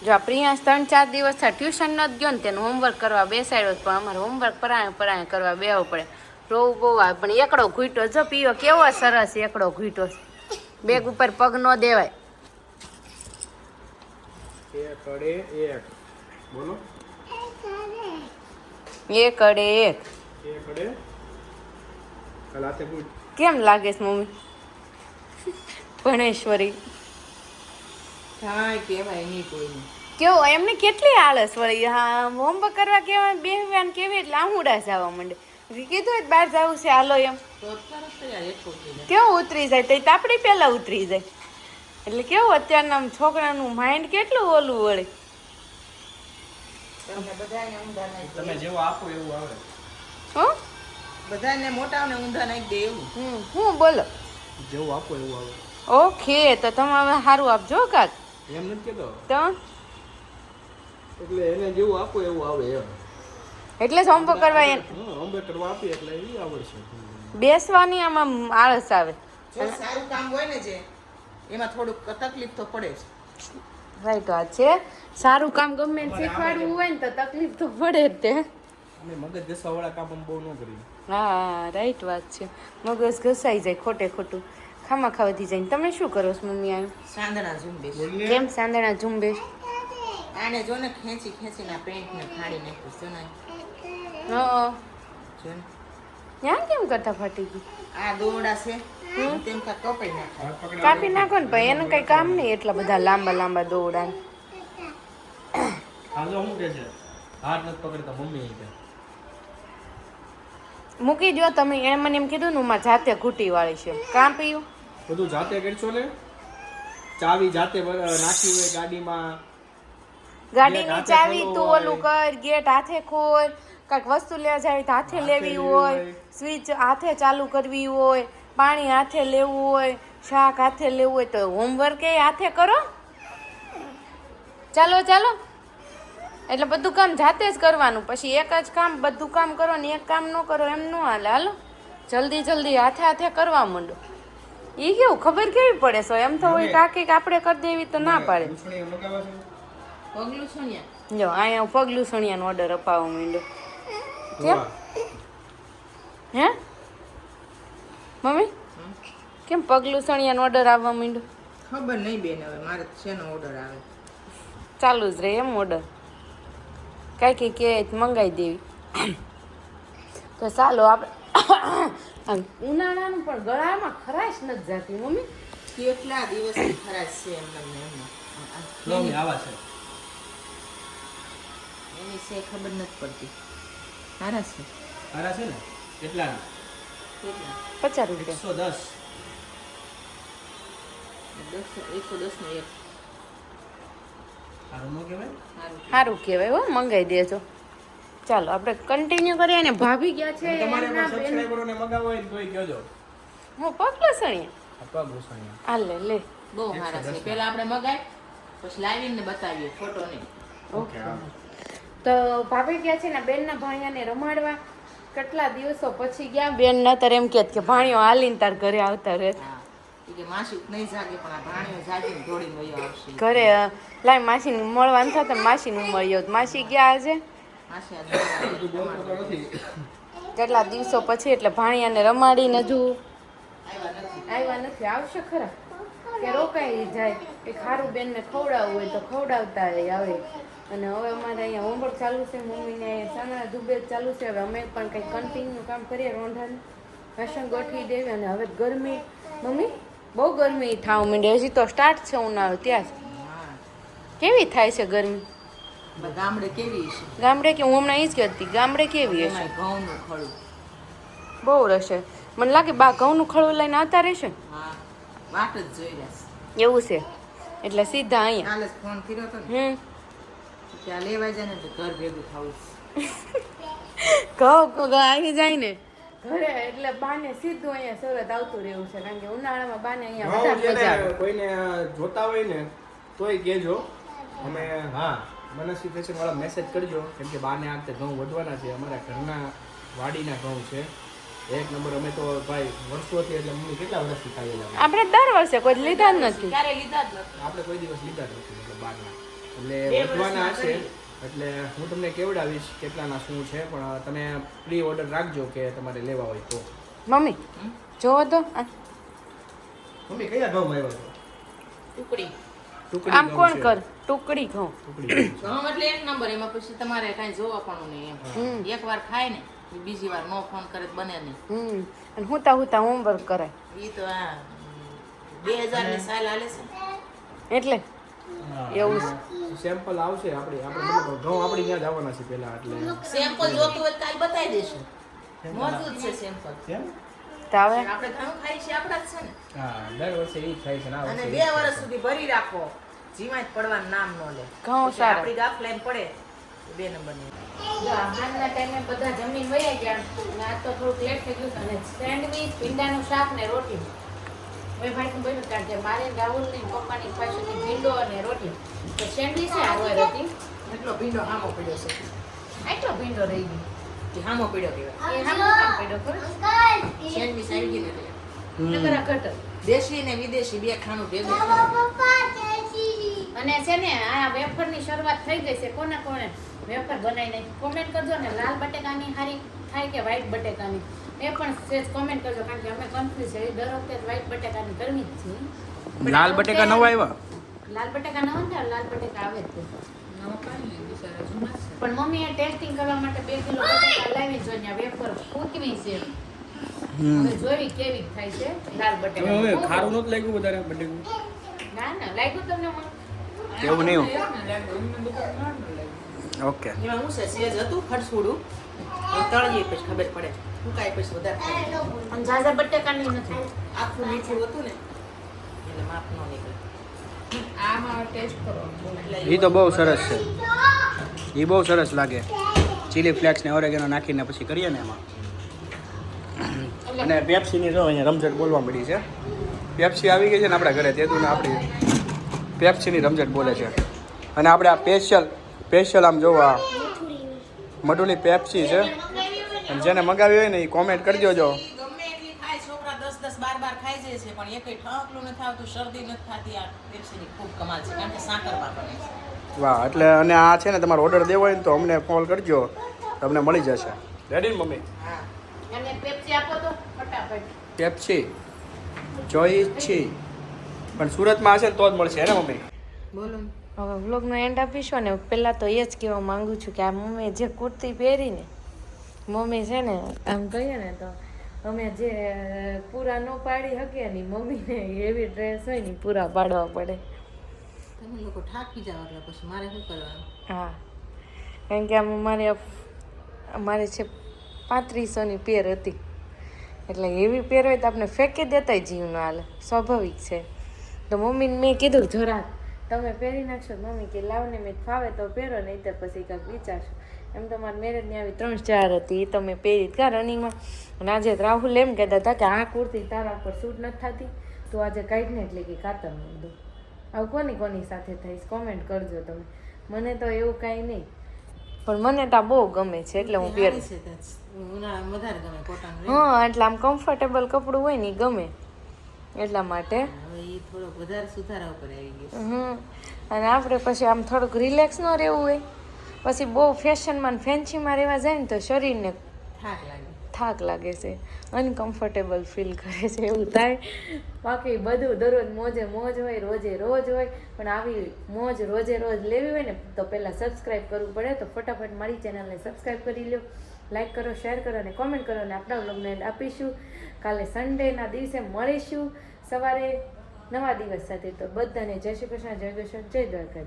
જો આ પ્રિયાંશ 3-4 દિવસથી ટ્યુશન નથી ગયો ને તેનું હોમવર્ક કરવા બેસાડ્યો પણ અમારે હોમવર્ક પરાણે કરવા બેહવું પડે. રોવું બહુ આવે પણ એકડો ઘૂંટો જો પીવો કેવો સરસ એકડો ઘૂંટો બેગ ઉપર પગ ન દેવાય. બોલો એક અડે એક કેમ લાગે છે મમ્મી? ભણેશ્વરી કેવું એમને કેટલી આળસ વળી. હા હોમવર્ક કરવા કેવા બેહવાન કેવી એટલે આહુડા જવા માંડે. કીધું હોય બહાર જવું છે હાલો એમ કેવું ઉતરી જાય તો તાપડી પહેલા ઉતરી જાય. એટલે કેવું અત્યારના છોકરાનું માઇન્ડ કેટલું ઓલું વળે. તમે જેવો આપો એવું આવે. હો બધાને મોટાને ઊંધા નાખી દે એવું. હું બોલો જેવું આપો એવું આવે. ઓકે તો તમે હવે સારું આપજો કાક એમ નથી કેતો તો એટલે એને જેવું આપો એવું આવે એમ. એટલે જ હોમવર્ક કરવા હોમવર્ક કરવા આપીએ એટલે એ આવડશે. બેસવાની આમાં આળસ આવે. જો સારું કામ હોય ને જે એમાં થોડુંક તકલીફ તો પડે જ. રાઈટ વાત છે. સારું કામ ગમે શીખવાડવું હોય ને તો તકલીફ તો પડે જ તે. અમે મગજ ઘસાવાળા કામ બહુ ન કરીએ. હા રાઈટ વાત છે. મગજ ઘસાઈ જાય ખોટે ખોટું ખામા ખાવાથી જાય. તમે શું કરો છો મમ્મી? આ સાંદણા ઝુંબેશ. કેમ સાંદણા ઝુંબેશ? આને જો ને ખેંચીને આ પેન્ટને ફાડી નાખ્યું છે ને. હા જો ને ત્યાં કેમ કરતા ફાટી ગઈ? આ દોરડા છે તેમ કા કપાઈ નાખાય. કાપી નાખો ને ભાઈ એનું કઈ કામ નહીં એટલા બધા લાંબા દોરડા. હાલો શું કે છે હાથ નથી પકડતા મમ્મી કે મૂકી દો તમે. એને મને એમ કીધું ને હું જાતે ઘૂંટી વાળી છે. કામ પીયું બધું જાતે કરશો ને. ચાવી જાતે નાખી હોય ગાડીમાં. ગાડીની ચાવી તું ઓલું કર, ગેટ હાથે ખોલ, કાંઈક વસ્તુ લેવા જાય તો હાથે લેવી હોય, સ્વિચ હાથે ચાલુ કરવી હોય, પાણી હાથે લેવું હોય, શાક હાથે લેવું હોય તો હોમવર્ક એ હાથે કરો. ચાલો એટલે બધું કામ જાતે જ કરવાનું. પછી એક જ કામ બધું કામ કરો ને એક કામ ન કરો એમ ન હાલે. હાલો જલ્દી હાથે કરવા માંડો. એ કેવું ખબર કેવી પડે સો એમ તો હોય કાકી આપણે કરી દેવી તો ના પાડે. પગલું સોનિયા જો અહીંયા પગલું સણિયાનો ઓર્ડર અપાવવા માંડ્યો. કેમ હે મમ્મી કેમ પગલું સણિયાનો ઓર્ડર આવવા માંડ્યો? ખબર નહીં બેન હવે મારે શેનો ઓર્ડર આવે. ચાલુ જ રહે એમ ઓર્ડર કાંઈક કે મંગાવી દેવી. તો ચાલો આપણે ઉનાળાનું પણ ગળામાં ખરાશ નથી જાતી મમ્મી. કેટલા દિવસથી ખરાશ છે એમને આવા છે એની છે ખબર નથી પડતી. સારા છે ને કેટલા 50 રૂપિયા 110 નો એક. સારું કહેવાય હો મંગાવી દેજો. ચાલો આપણે કન્ટિન્યુ કરીએ ને. ભાભી ગયા છે તમારે સબસ્ક્રાઇબરોને મગાવવો હોય તોય કહેજો. હું પગલા સણિયા પગ ઘૂસણિયા હાલે લે બહુ સારા છે. પહેલા આપણે મગાય પછી લાવીને બતાવીએ ફોટો નહીં. ઓકે તો ભાભી ગયા છે ને બેનના ભાણિયાને રમાડવા. કેટલા દિવસો પછી ગયા. બેન નતર એમ કે ભાણિયો હાલીને તાર ઘરે આવતા રહે. કે માસી નહીં જાગે પણ આ ભાણિયો જાગીને દોડીને વયો આવશે ઘરે લાય માસીને મળવાનું થતા માસીને મળ્યો. માસી ગયા આજે કેટલા દિવસો પછી એટલે ભાણિયાને રમાડીને હજુ આવ્યા નથી. આવશે ખરા કે રોકાઈ જાય કે ખારું બેનને ખવડાવવું હોય તો ખવડાવતા આવે. અને હવે અમારે અહીંયા હોમવર્ક ચાલુ છે. મમ્મીને સાંજના ઝુંબેશ ચાલુ છે. હવે અમે પણ કંઈક કન્ટિન્યુ કામ કરીએ. રોંઢાનું વાસણ ગોઠવી દેવી. અને હવે ગરમી મમ્મી બહુ ગરમી થવા માંડી. હજી તો સ્ટાર્ટ છે ઉનાળો. ત્યાં કેવી થાય છે ગરમી? ગામડે કેવી છે? ગામડે કે હું હમણાં એ જ કહેતી ગામડે કેવી હશે? ઘઉંનું ખડું બહુ રહેશે. મને લાગે બા ઘઉંનું ખડું લઈને આવતા રહેશે. હા વાટ જ જોઈ રહ્યા એવું છે એટલે સીધા અહીંયા કાલે ફોન કર્યો હતો ને ત્યાં લેવા જાય ને તો ઘર ભેગું થવું ઘઉં આવી જાય ને ઘરે એટલે બાને સીધું અહીંયા સુરત આવતું રહેવું છે. કારણ કે ઉનાળામાં બાને અહીંયા વધારે મજા આવે. કોઈને જોતા હોય ને તોય કહેજો. અમે મનસ્વી ફેશન વાળા મેસેજ કરજો. કેમ કે બાને આ વખતે ઘઉં વધવાના છે. અમારા ઘરના વાડીના ઘઉં છે એક નંબર. અમે તો ભાઈ વર્ષોથી એટલે મમ્મી કેટલા વર્ષથી ખાયેલા. આપણે દર વર્ષે કોઈ લીધા જ નથી. ક્યારે લીધા જ નથી. આપણે કોઈ દિવસ લીધા જ નથી બહારના. એટલે બે વધવાના વર્ષના હશે. કરી. એટલે હું તમને કેવડાવીશ કેટલાના શું છે, પણ તમે પ્રી ઓર્ડર રાખજો કે તમારે લેવા હોય તો. મમ્મી જોવો તો આ. મમ્મી કયા ઘઉં આવ્યો છો? ટુકડી ટુકડી આમ ઘઉં કોણ છે. કર ટુકડી ઘઉં. ટુકડી ઘઉં છે. ઘઉં એટલે એક નંબર, એમાં પછી તમારે કાંઈ જોવા પણ નહીં હમ. એમ. એક વાર ખાય ને બીજી વાર નો ફોન કરે તો બને નહીં. અને હુતા હોમવર્ક કરાય એ તો આ 2000 ની સાલ હાલે છે. એટલે એવું છે. સેમ્પલ આવશે આપણે મતલબ ઘઉં આપણી ત્યાં જ આવવાના છે પહેલા, એટલે સેમ્પલ જોતું હોય તો કાલ બતાવી દેશું. મોજૂદ છે સેમ્પલ. કેમ? તો હવે આપણે ઘઉં ખાઈ છે આપણા જ છે ને. હા, દર વર્ષે ઈ જ થાય છે ને આ અને વર્ષે 2 વર્ષ સુધી ભરી રાખો, જીવાત પડવાનું નામ ન લે. ઘઉં પછી સારા. આપણી ગાફ લાઈન પડે તો 2 નંબરની. જો હાલના ટાઈમે બધા જમીન વયા ગયા અને આજ તો થોડુંક લેટ થઈ ગયું અને સેન્ડવીચ ભીંડાનું શાક ને રોટલી મેં ભાઈનું બન્યું કારણ કે મારે રાહુલની પપ્પાની પાસેથી ભીંડો અને રોટલી તો સેન્ડવીચ છે હારવાર હતી. એટલો ભીંડો હામો પડ્યો છે. આટલો ભીંડો રહી ગયો એ હામો પડ્યો કહેવાય. એ હામો કામ પડ્યો ખરો સેન્ડવીચ આવી ગઈ ને એટલે. નકર આ ઘટ દેશી ને વિદેશી બે ખાણું ભેગું ખાવાનું. અને છે ને આ વેફરની શરૂઆત થઈ ગઈ છે. કોના કોને વેફર બનાવી નાખી કોમેન્ટ કરજો ને લાલ બટેકાની હારી થાય કે વ્હાઈટ બટેકાની એ પણ સેજ કોમેન્ટ કરજો કારણ કે અમે કન્ફ્યુઝ છે દર વખતે વ્હાઈટ બટેકાની કરવી જ છે. પણ લાલ આ બટેકા વખતે નવા આવ્યા? લાલ બટેકા નવા ને લાલ બટેકા આવે જ છે. નવો કાંઈ નહીં, બિચારા જૂના જ છે. પણ મમ્મીએ ટેસ્ટિંગ કરવા માટે 2 કિલો બટેકા લાવી જો ને વેફર ફૂટવી છે. હવે જોઈ કેવી થાય છે લાલ બટેકા. ખારું નહોતું લાગ્યું વધારે બટેકું? ના ના લાગ્યું તમને મને? એવું નહીં. એમાં ઓકે. શું છે, સેજ હતું ખડસુડું, એ તળીએ પછી ખબર પડે. ફૂંકાય પછી વધારે ખાય. અને ઝાઝા બટેકાની નથી. આખું મીઠું હતું ને એટલે માપ ન નીકળે. આમાં ટેસ્ટ કરો. એટલે એ તો બહુ સરસ છે. એ બહુ સરસ લાગે. ચીલી ફ્લેક્સ ને ઓરેગેનો નાખીને પછી કરીએ ને એમાં. અને પેપ્સીની જો અહીંયા રમઝટ બોલવા મળી છે. પેપ્સી આવી ગઈ છે ને આપણા ઘરે, તેતું ને આપણી પેપ્સીની રમઝટ બોલે છે. અને આપણે આ સ્પેશિયલ આમ જોવા મઢુલી પેપ્સી છે. અને જેને મગાવી હોય ને એ કોમેન્ટ કરી દેજો. ગમે એટલી ખાય, છોકરા 10-10, 12-12 ખાઈ જાય છે પણ એકેય ઠાકલું નથી આવતું, શરદી નથી થતી. આ પેપ્સીની ખૂબ કમાલ છે કારણ કે સાકરમાં બને છે. વાહ, એટલે અને આ છે ને તમારો ઓર્ડર દેવો હોય ને તો અમને કોલ કરજો, તમને મળી જશે. રેડી ને મમ્મી? હા. અને પેપ્સી આપો તો ફટાફટ. પેપ્સી જોઈ છે પણ સુરતમાં હશે ને તો જ મળશે ને મમ્મી? બોલો ને. હવે વ્લોગનો એન્ડ આપીશું ને પહેલાં તો એ જ કહેવા માંગુ છું કે આ મમ્મીએ જે કુર્તી પહેરીને મમ્મી છે ને આમ કહીએ ને તો અમે જે પૂરા ન પાડી શકીએ ને મમ્મીને એવી ડ્રેસ હોય ને પૂરા પાડવા પડે. તમે લોકો થાકી જાવ એટલે પછી મારે શું કરવાનું? હા, કારણ કે આમ અમારે છે 3500ની પેર હતી એટલે એવી પેર હોય તો આપણે ફેંકી દેતાય જીવ ન હાલે, સ્વાભાવિક છે. તો મમ્મીને મેં કીધું જરાક તમે પહેરી નાખશો. મમ્મી કે લાવને મેં ફાવે તો પહેરો, નહીં તો પછી કાંઈક વિચારશો. એમ તો મારી મેરેજની આવી 3-4 હતી, એ તો મેં પહેરી કાં રનિંગમાં. અને આજે રાહુલ એમ કહેતા હતા કે આ કુર્તી તારા ઉપર સૂટ નથી થતી, તો આજે કાઢીને એટલે કે કાતર મૂક દો. આવું કોની સાથે થઈશ કોમેન્ટ કરજો તમે. મને તો એવું કાંઈ નહીં, પણ મને તો આ બહુ ગમે છે એટલે હું પહેરું. છે તો ઉનાળામાં વધારે ગમે કોટન. હા, એટલે આમ કમ્ફર્ટેબલ કપડું હોય ને ઈ ગમે એટલા માટે. હવે એ થોડોક વધારે સુધારા ઉપર આવી ગયો. અને આપણે પછી આમ થોડુંક રિલેક્સ ન રહેવું હોય, પછી બહુ ફેશનમાં ને ફેન્સીમાં રહેવા જાય ને તો શરીરને થાક લાગે. થાક લાગે છે, અનકમ્ફર્ટેબલ ફીલ કરે છે એવું થાય. બાકી બધું દરરોજ મોજે મોજ હોય, રોજે રોજ હોય, પણ આવી મોજ રોજે રોજ લેવી હોય ને તો પહેલાં સબસ્ક્રાઈબ કરવું પડે. તો ફટાફટ મારી ચેનલને સબસ્ક્રાઈબ કરી લો, લાઈક કરો, શેર કરો અને કોમેન્ટ કરો. અને આપણા વ્લોગને એન્ડ આપીશું. કાલે સન્ડેના દિવસે મળીશું સવારે નવા દિવસ સાથે. તો બધાને જય શ્રી કૃષ્ણ, જય કૃષ્ણ, જય દ્વારકા.